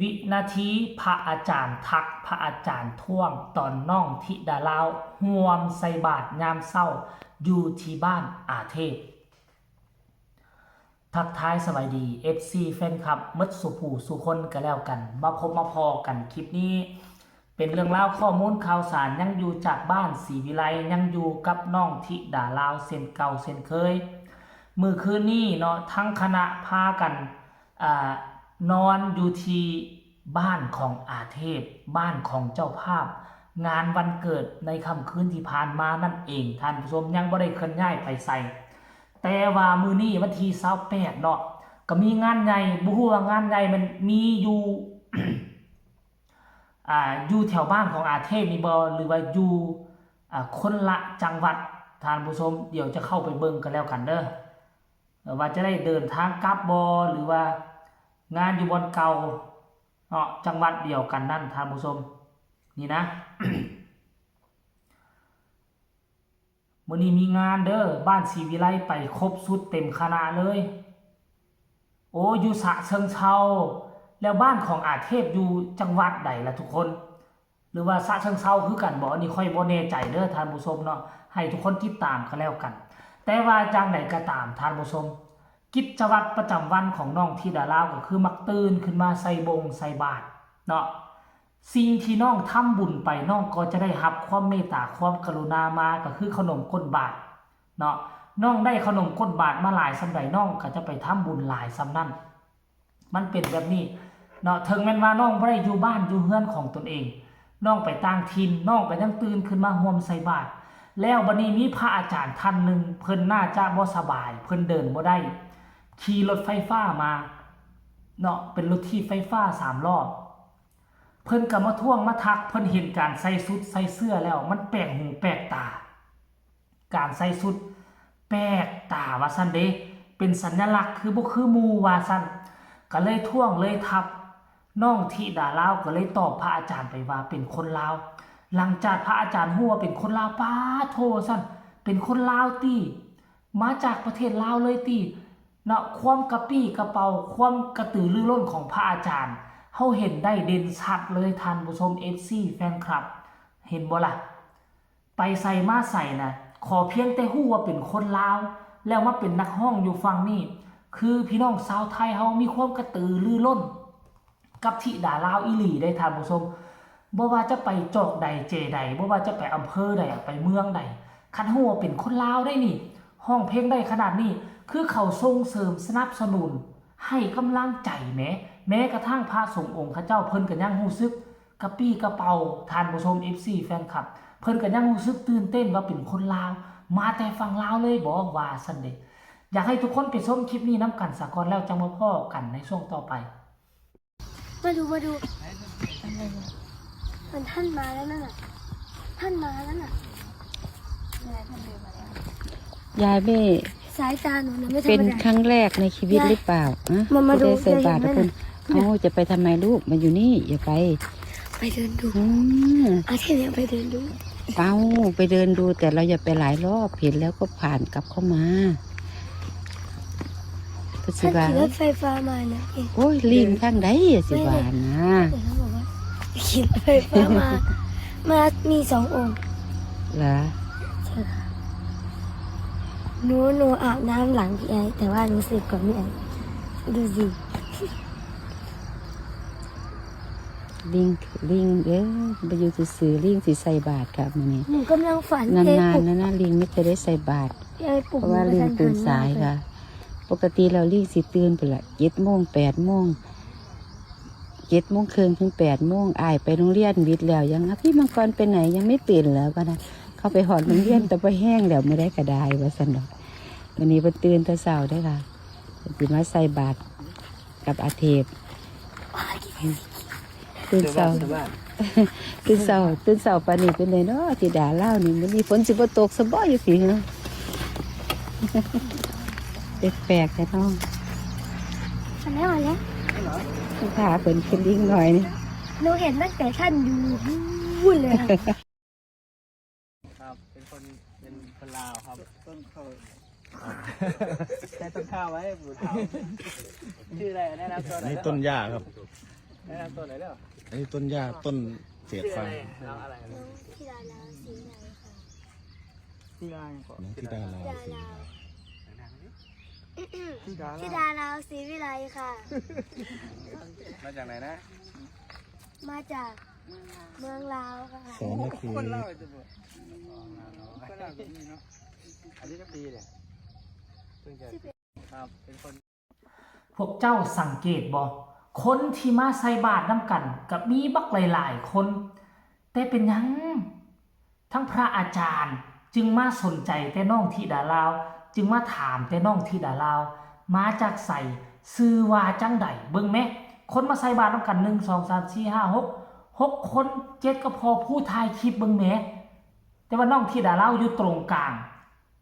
วินาทีพระอาจารย์ทักพระอาจารย์ท่วงตอนน้องธิดาลาวห่วมใส่บาตรยามเศร้าอยู่ที่บ้านอาเทพทักทายสวัสดี FC แฟนคลับมดสุผูสุคนกันแล้วกันมาพบมาพอกันคลิปนี้เป็นเรื่องราวข้อมูลข่าวสารยังอยู่จากบ้านศรีวิไลยังอยู่กับน้องธิดาลาวเส้นเก่าเส้นเคยมือคืนนี้เนาะทั้งคณะพากันนอนอยู่ที่บ้านของอาเทพบ้านของเจ้าภาพงานวันเกิดในค่ำคืนที่ผ่านมานั่นเองท่านผู้ชมยังบ่ได้เคลื่อนย้ายไปใส่แต่ว่ามื้อนี้วันที่28เนาะก็มีงานใหญ่บ่ฮู้ว่างานใหญ่มันมีอยู่ อยู่แถวบ้านของอาเทพนี่บ่หรือว่าอยู่คนละจังหวัดท่านผู้ชมเดี๋ยวจะเข้าไปเบิ่งกันแล้วกันเด้อว่าจะได้เดินทางกลับบ่หรือว่างานอยู่บนเก่าเนาะจังหวัดเดียวกันนั่นท่านผู้ชมนี่นะ มื้อนี้มีงานเด้อบ้านศรีวิไลไปครบสุดเต็มคณะเลยโอ้อยู่ฉะเชิงเทราแล้วบ้านของอาเทพอยู่จังหวัดใดล่ะทุกคนหรือว่าฉะเชิงเทราคือกันบ่อันนี้ค่อยบ่แน่ใจเด้อท่านผู้ชมเนาะให้ทุกคนติดตามกันแล้วกันแต่ว่าจังไดก็ตามท่านผู้ชมกิจวัตรประจำวันของน้องธิดาลาวก็คือมักตื่นขึ้นมาใส่บงใส่บาตรเนาะสิ่งที่น้องทำบุญไปน้องก็จะได้รับความเมตตาความกรุณามาก็คือขนมก้นบาตรเนาะน้องได้ขนมก้นบาตรมาหลายสำใดน้องก็จะไปทำบุญหลายสำนั้นมันเป็นแบบนี้เนาะถึงแม้ว่าน้องบ่ได้อยู่บ้านอยู่เฮือนของตนเองน้องไปต่างถิ่นน้องก็ยังตื่นขึ้นมาร่วมใส่บาตรแล้วบัดนี้มีพระอาจารย์ท่านนึงเพิ่นน่าจะบ่สบายเพิ่นเดินบ่ได้ขี่รถไฟฟ้ามาเนาะเป็นรถที่ไฟฟ้า3ล้อเพิ่นก็มาท่วงมาทักเพิ่นเห็นการใส่ชุดใส่เสื้อแล้วมันแปลกหูแปลกตาการใส่ชุดแปลกตาว่าซั่นเด้เป็นสัญลักษณ์คือบ่คือหมู่ว่าซั่นก็เลยท่วงเลยทับน้องธิดาลาวก็เลยตอบพระอาจารย์ไปว่าเป็นคนลาวหลังจากพระอาจารย์ฮู้ว่าเป็นคนลาวป้าโทซั่นเป็นคนลาวติมาจากประเทศลาวเลยติเนาะความกระปี้กระเป๋าความกระตือรือร้นของพระอาจารย์เฮาเห็นได้เด่นชัดเลยท่านผู้ชม FC แฟนคลับเห็นบ่ล่ะไปใส่มาใส่นะขอเพียงแต่ฮู้ว่าเป็นคนลาวแล้วมาเป็นนักร้องอยู่ฝั่งนี้คือพี่น้องชาวไทยเฮามีความกระตือรือร้นกับธิดาลาวอีหลีได้ท่านผู้ชมบ่ว่าจะไปจอกใดเจใดบ่ว่าจะไปอำเภอใดไปเมืองใดคันฮู้ว่าเป็นคนลาวได้นี่ห้องเพลงได้ขนาดนี้คือเขาส่งเสริมสนับสนุนให้กำลังใจแม้กระทั่งพระสงฆ์องค์ข้าเจ้าเพิ่นก็ยังรู้สึกกระปี้กระเป๋าท่านผู้ชม FC แฟนคลับเพิ่นก็ยังรู้สึกตื่นเต้นว่าเป็นคนลาวมาแต่ฝั่งลาวเลยบ่ว่าซั่นเด้อยากให้ทุกคนไปชมคลิปนี้นำกันซะก่อนแล้วจังมาพ้อกันในช่วงต่อไปมาดูอะไรมันท่านมาแล้วนั่นน่ะท่านมาแล้วน่ะยายไม่สายตาหนูไม่ธรรมดาเป็นครั้งแรกในชีวิตหรือเปล่านะมาดูใส่บาตรทุกคนเอาจะไปทำไมลูกมาอยู่นี่อย่าไปเดินดูอาทิตย์นี้ไปเดินดูไปเดินดูแต่เราอย่าไปหลายรอบเห็นแล้วก็ผ่านกลับเข้ามาก็สิบาขี่รถไฟฟ้ามานะโอ้ยลิงข้างใดสิบานะเขาบอกว่าขี่รถไฟฟ้ามามี2 องค์เหรอใช่ค่ะหนูอาบน้ำหลังพี่ไอแต่ว่าหนูเสร็จก่อนพี่ไอดูสิลิงไปอยู่สื่อลิงสิใส่บาตรครับมื้อนี้หนูกำลังฝันนานๆนะลิงไม่เคยได้ใส่บาตรเพราะว่าลิงตื่นสายค่ะปกติเราลิงสิตื่นไปละ7:00 8:00 7:30ถึง8:00อ้ายไปโรงเรียนวิทย์แล้วยังพี่มังกรไปไหนยังไม่ตื่นแล้วก็นะเข้าไปหอดโรงเรียนแต่ไปแห้งแล้วไม่ได้กระไดว่าซั่นดอกวันนี้เพิ่นตื่นแต่เช้าได้ค่ะสิมาใส่บาตรกับอาเทพตื่นเช้าปานนี้เป็นไดเนาะธิดาลาวนี่มื้อนี้ฝนสิบ่ตกซะบ่อยู่พี่เนาะแปลกๆแต่น้องมาแล้วขาเพิ่นเป็นลิงหน่อยนี่หนูเห็นตั้งแต่ท่านอยู่วุ่นเลยครับเป็นคนลาวครับต้นข้าวแต่ต้นข้าวไว้บุตรข้าวชื่ออะไรแนะนำตัวหน่อยนี่ต้นหญ้าครับ แนะนำตัวหน่อยเด้อ อันนี้ต้นหญ้าต้นเศษ ชื่อ ไฟ อะไรเราอะไร น้องธิดาลาวสีไหนค่ะ ที่ร้านก่อน น้องธิดาลาว ธิดา สี ลาว ที่ร้าน ธิดาลาวศรีวิไลค่ะ มาจากไหนนะ มาจากเมืองลาวค่ะ สอนก็คือ คนเล่าจะบอกคนเล่าแบบนี้เนาะอันนี้ก็ดีเลยเพิ่งจะครับเป็นคน พวกเจ้าสังเกตบ่คนที่มาใส่บาตรน้ำกันกับมีบักหลายๆคน แต่เป็นหยังทั้งพระอาจารย์จึงมาสนใจแต่น้องธิดาลาว จึงมาถามแต่น้องธิดาลาว มาจากใส่ซื้อว่าจังใดเบิ่งแม่คนมาใส่บาตรน้ำกัน1 2 3 4 5 6คน7ก็พอผู้ถ่ายคลิปเบิ่งแม่แต่ว่าน้องธิดาลาวอยู่ตรงกลาง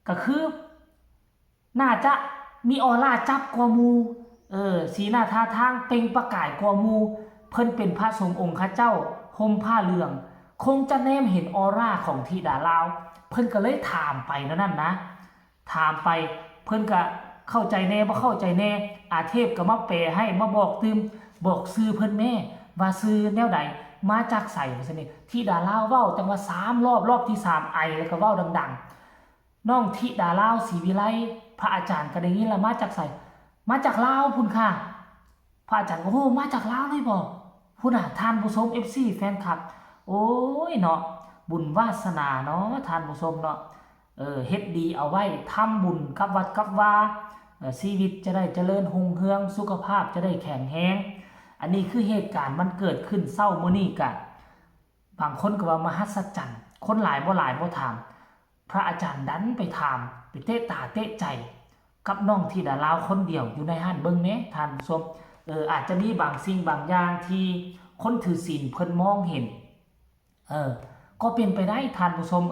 ก็คือน่าจะมีออร่าจับกว่าหมู่สีหน้าท่าทางเปล่งประกายกว่าหมู่เพิ่นเป็นพระสงฆ์องค์ข้าเจ้าห่มผ้าเหลืองคงจะแนมเห็นออร่าของธิดาลาวเพิ่นก็เลยถามไปนั่นนะถามไปเพิ่นก็เข้าใจแน่บ่เข้าใจแน่อาเทพก็มาแปลให้มาบอกตืมบอกซื้อเพิ่นแม่ว่าซื้อแนวใดมาจากไสว่าซั่นนี่ธิดาลาวเว้าจังว่า3รอบที่3ไอแล้วก็เว้าดังๆน้องธิดาลาวศรีวิไลพระอาจารย์ก็ได้ยินแล้วมาจากไสมาจากลาวพุ่นค่ะพระอาจารย์ก็โอ้มาจากลาวเลยบ่พุ่นน่ะท่านผู้ชม FC แฟนคลับโอ้ยเนาะบุญวาสนาเนาะท่านผู้ชมเนาะเฮ็ดดีเอาไว้ทำบุญกับวัดกับวาชีวิตจะได้เจริญรุ่งเรืองสุขภาพจะได้แข็งแรงอันนี้คือเหตุการณ์มันเกิดขึ้นเช้ามื้อนี้กะบางคนก็ว่ามหัศจรรย์คนหลายบ่ถามพระอาจารย์ดันไปถามไปเตะตาเตะใจกับน้องธิดาลาวคนเดียวอยู่ในห้านเบิ่งแหมท่านผู้ชมอาจจะมีบางสิ่งบางอย่างที่คนถือศีลเพิ่นมองเห็นก็เป็นไปได้ท่านผู้ชม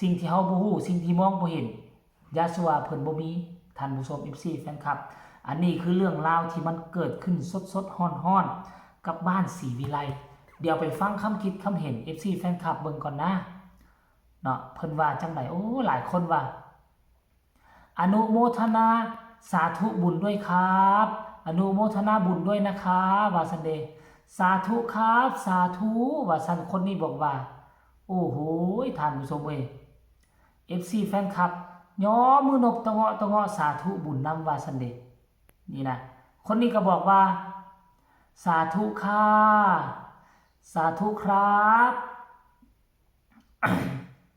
สิ่งที่เฮาบ่ฮู้สิ่งที่มองบ่เห็นอย่าสิว่าเพิ่นบ่มีท่านผู้ชม FC แฟนคลับอันนี้คือเรื่องราวที่มันเกิดขึ้นสดๆร้อนๆกับบ้านศรีวิไลเดี๋ยวไปฟังคำคิดคำเห็น FC แฟนคลับเบิ่งก่อนนะเนาะเพิ่นว่าจังไดโอ้หลายคนว่าอนุโมทนาสาธุบุญด้วยครับอนุโมทนาบุญด้วยนะครับว่าซั่นเด้สาธุครับสาธุว่าซั่นคนนี้บอกว่าโอ้โหท่านผู้ชมเว้ย FC แฟนคลับย่อมือนบตะเงาะสาธุบุญนำว่าซั่นเด้นี่นะคนนี้ก็บอกว่าสาธุค่ะสาธุครับ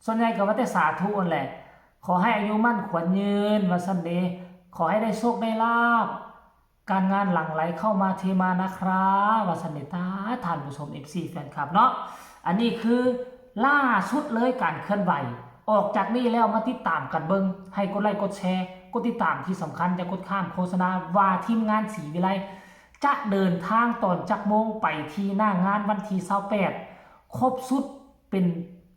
ส่วนใหญ่ก็ว่าแต่สาธุนั่นแหละขอให้อายุมั่นขวัญยืนว่าซั่นเด้ขอให้ได้โชคได้ลาภการงานหลั่งไหลเข้ามาเทมานะครับว่าซั่นเด้ท่านผู้ชม FC แฟนคลับเนาะอันนี้คือล่าสุดเลยการเคลื่อนไหวออกจากนี้แล้วมาติดตามกันเบิ่งให้กดไลค์กดแชร์กดติดตามที่สำคัญอย่ากดข้ามโฆษณาว่าทีมงานศรีวิไลจะเดินทางตอนจักโมงไปที่หน้างานวันที่28ครบสุดเป็น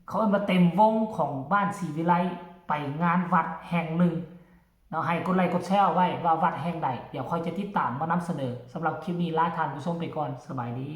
เขาเอิ้นว่าเต็มวงของบ้านศรีวิไลไปงานวัดแห่งหนึ่งเนาะให้กดไลค์กดแชร์ไว้ว่าวัดแห่งใดเดี๋ยวค่อยจะติดตามมานำเสนอสำหรับคลิปนี้ลาท่านผู้ชมไปก่อนสบายดี